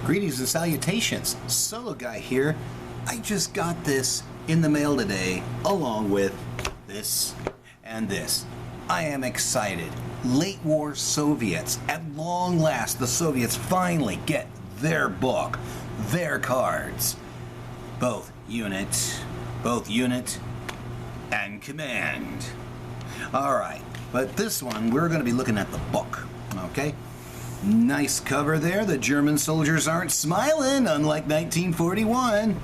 Greetings and salutations, Solo Guy here. I just got this in the mail today, along with this and this. I am excited. Late war Soviets. At long last, the Soviets finally get their book, their cards. Both unit and command. Alright, but this one, we're going to be looking at the book, okay? Nice cover there. The German soldiers aren't smiling, unlike 1941.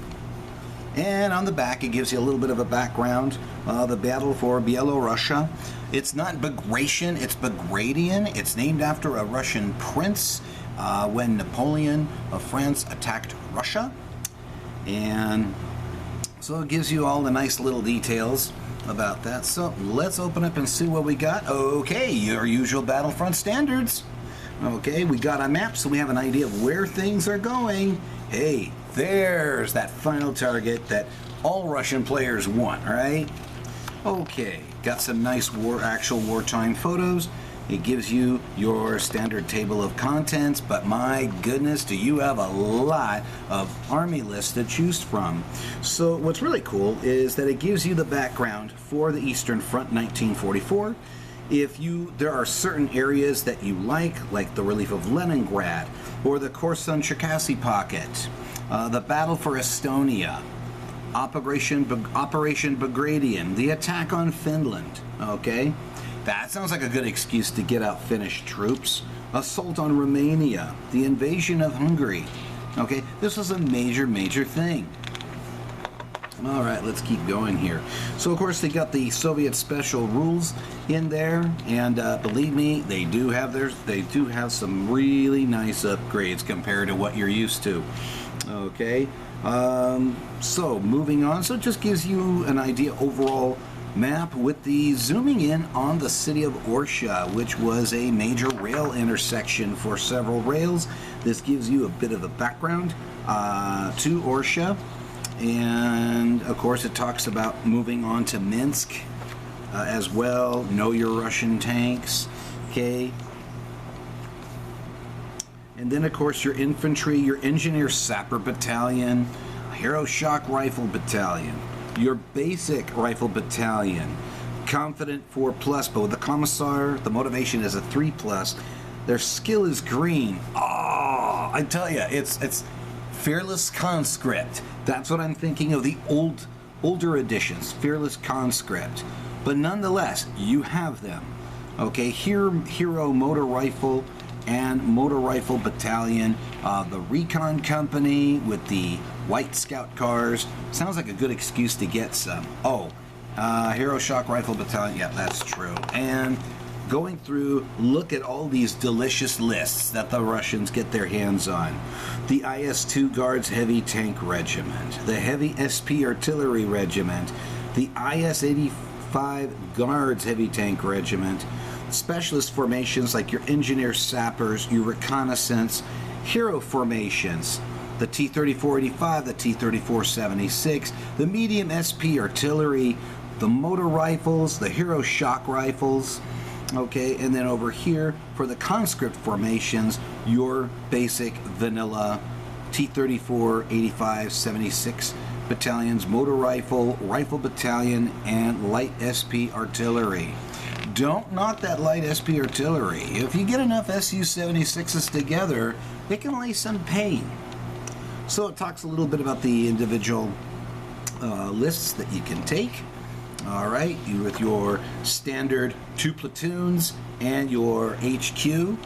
And on the back, it gives you a little bit of a background. The battle for Byelorussia. It's not Bagration, it's Bagration. It's named after a Russian prince when Napoleon of France attacked Russia. And so it gives you all the nice little details about that. So let's open up and see what we got. Okay, your usual Battlefront standards. Okay, we got a map, so we have an idea of where things are going. Hey, there's that final target that all Russian players want, right? Okay, got some nice actual wartime photos. It gives you your standard table of contents, but my goodness, do you have a lot of army lists to choose from. So what's really cool is that it gives you the background for the Eastern Front 1944. There are certain areas that you like the relief of Leningrad, or the Korsun-Cherkasy pocket, the battle for Estonia, Operation Bagration, the attack on Finland, okay? That sounds like a good excuse to get out Finnish troops. Assault on Romania, the invasion of Hungary, okay? This was a major thing. All right, let's keep going here. So, of course, they got the Soviet special rules in there, and believe me, they do have some really nice upgrades compared to what you're used to. Okay, so moving on. So it just gives you an idea overall map with the zooming in on the city of Orsha, which was a major rail intersection for several rails. This gives you a bit of a background to Orsha. And of course it talks about moving on to Minsk as well. Know your Russian tanks, okay? And then of course your infantry, your engineer sapper battalion, hero shock rifle battalion, your basic rifle battalion, confident 4+, but with the commissar, the motivation is a 3+. Their skill is green. Oh, I tell you, it's Fearless Conscript. That's what I'm thinking of, the older editions, Fearless Conscript. But nonetheless, you have them. Okay, Hero Motor Rifle and Motor Rifle Battalion, the Recon Company with the White Scout cars. Sounds like a good excuse to get some. Oh, Hero Shock Rifle Battalion, yeah, that's true. And going through, look at all these delicious lists that the Russians get their hands on. The IS-2 Guards Heavy Tank Regiment, the Heavy SP Artillery Regiment, the IS-85 Guards Heavy Tank Regiment, specialist formations like your engineer sappers, your reconnaissance, hero formations, the T-3485, the T-3476, the medium SP Artillery, the motor rifles, the hero shock rifles. Okay, and then over here for the conscript formations, your basic vanilla T-34, 85, 76 battalions, motor rifle, rifle battalion, and light SP artillery. Don't knock that light SP artillery. If you get enough Su-76s together, it can lay some pain. So it talks a little bit about the individual lists that you can take. All right, with your standard 2 platoons and your HQ.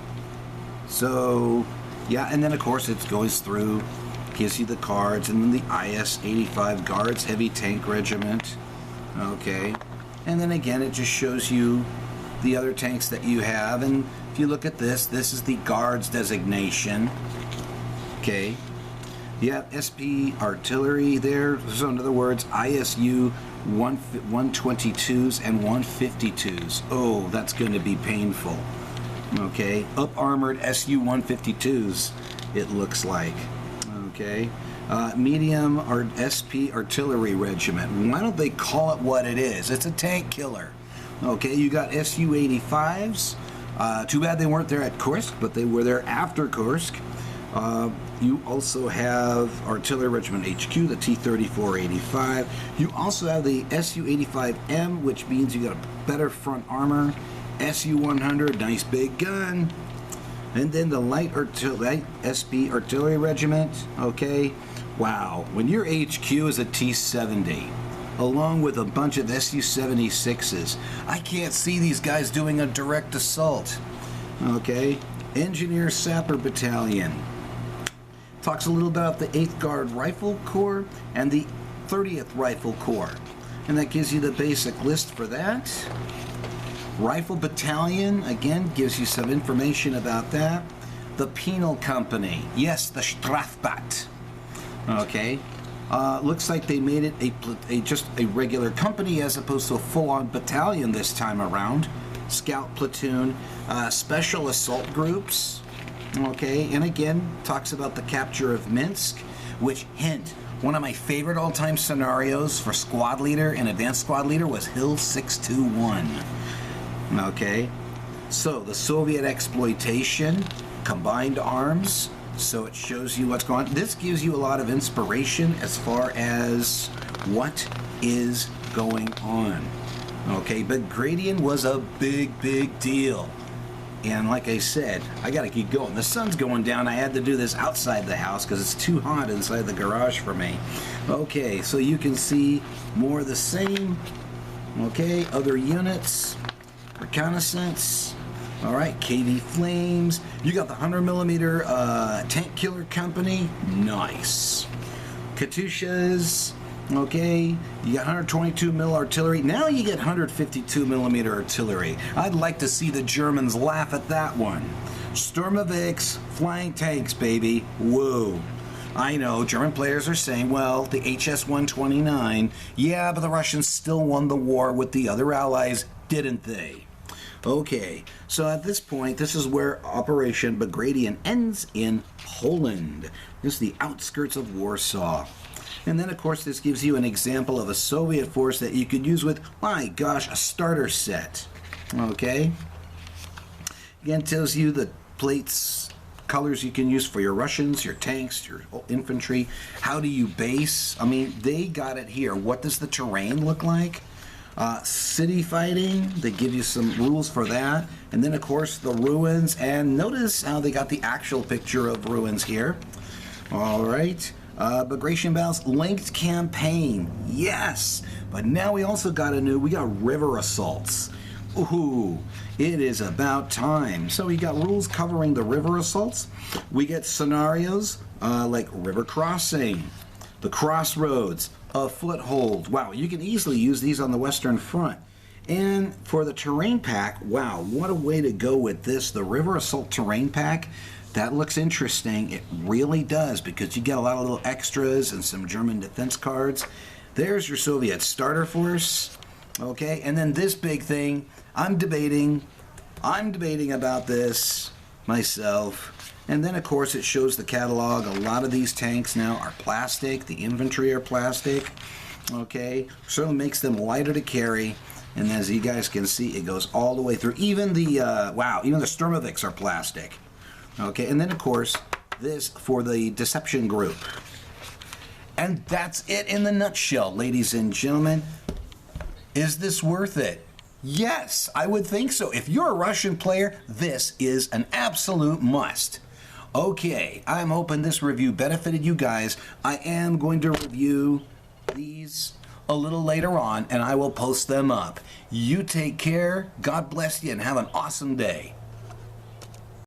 So, yeah, and then of course it goes through, gives you the cards, and then the IS-85 Guards Heavy Tank Regiment. Okay, and then again it just shows you the other tanks that you have. And if you look at this is the Guards designation. Okay, you have SP Artillery there. So in other words, ISU 122s and 152s. Oh, that's going to be painful. Okay, up-armored Su-152s, it looks like. Okay, medium SP Artillery Regiment. Why don't they call it what it is? It's a tank killer. Okay, you got Su-85s. Too bad they weren't there at Kursk, but they were there after Kursk. You also have Artillery Regiment HQ, the T-34-85. You also have the SU-85M, which means you got a better front armor. SU-100, nice big gun. And then the Light SB Artillery Regiment, okay? Wow, when your HQ is a T-70, along with a bunch of SU-76s, I can't see these guys doing a direct assault, okay? Engineer Sapper Battalion. Talks a little about the 8th Guard Rifle Corps and the 30th Rifle Corps. And that gives you the basic list for that. Rifle Battalion, again, gives you some information about that. The Penal Company, yes, the Strafbat. Okay, looks like they made it just a regular company as opposed to a full-on battalion this time around. Scout platoon, special assault groups. Okay, and again, talks about the capture of Minsk, which, hint, one of my favorite all-time scenarios for squad leader and advanced squad leader was Hill 621. Okay, so the Soviet exploitation, combined arms, so it shows you what's going on. This gives you a lot of inspiration as far as what is going on. Okay, Bagration was a big, big deal. And like I said, I gotta keep going. The sun's going down. I had to do this outside the house because it's too hot inside the garage for me. Okay, so you can see more of the same. Okay, other units, reconnaissance. All right, KV Flames. You got the 100mm Tank Killer Company. Nice. Katyushas. Okay, you got 122mm artillery. Now you get 152mm artillery. I'd like to see the Germans laugh at that one. Sturmovix, flying tanks, baby. Whoa. I know, German players are saying, well, the HS-129, yeah, but the Russians still won the war with the other allies, didn't they? Okay, so at this point, this is where Operation Bagration ends in Poland. This is the outskirts of Warsaw. And then, of course, this gives you an example of a Soviet force that you could use with, my gosh, a starter set. Okay? Again, tells you the plates, colors you can use for your Russians, your tanks, your infantry. How do you base? I mean, they got it here. What does the terrain look like? City fighting, they give you some rules for that. And then, of course, the ruins. And notice how they got the actual picture of ruins here. All right. Bagration battles, linked campaign, yes, but now we also got we got river assaults. Ooh, it is about time. So we got rules covering the river assaults. We get scenarios like river crossing, the crossroads, a foothold. Wow, you can easily use these on the Western Front. And for the terrain pack, wow, what a way to go with this. The river assault terrain pack, that looks interesting. It really does, because you get a lot of little extras and some German defense cards. There's your Soviet starter force. Okay, and then this big thing, I'm debating about this myself. And then, of course, it shows the catalog. A lot of these tanks now are plastic. The infantry are plastic. Okay, certainly makes them lighter to carry. And as you guys can see, it goes all the way through. Even the, even the Sturmovix are plastic. Okay, and then, of course, this for the Deception Group. And that's it in the nutshell, ladies and gentlemen. Is this worth it? Yes, I would think so. If you're a Russian player, this is an absolute must. Okay, I'm hoping this review benefited you guys. I am going to review these a little later on, and I will post them up. You take care, God bless you, and have an awesome day.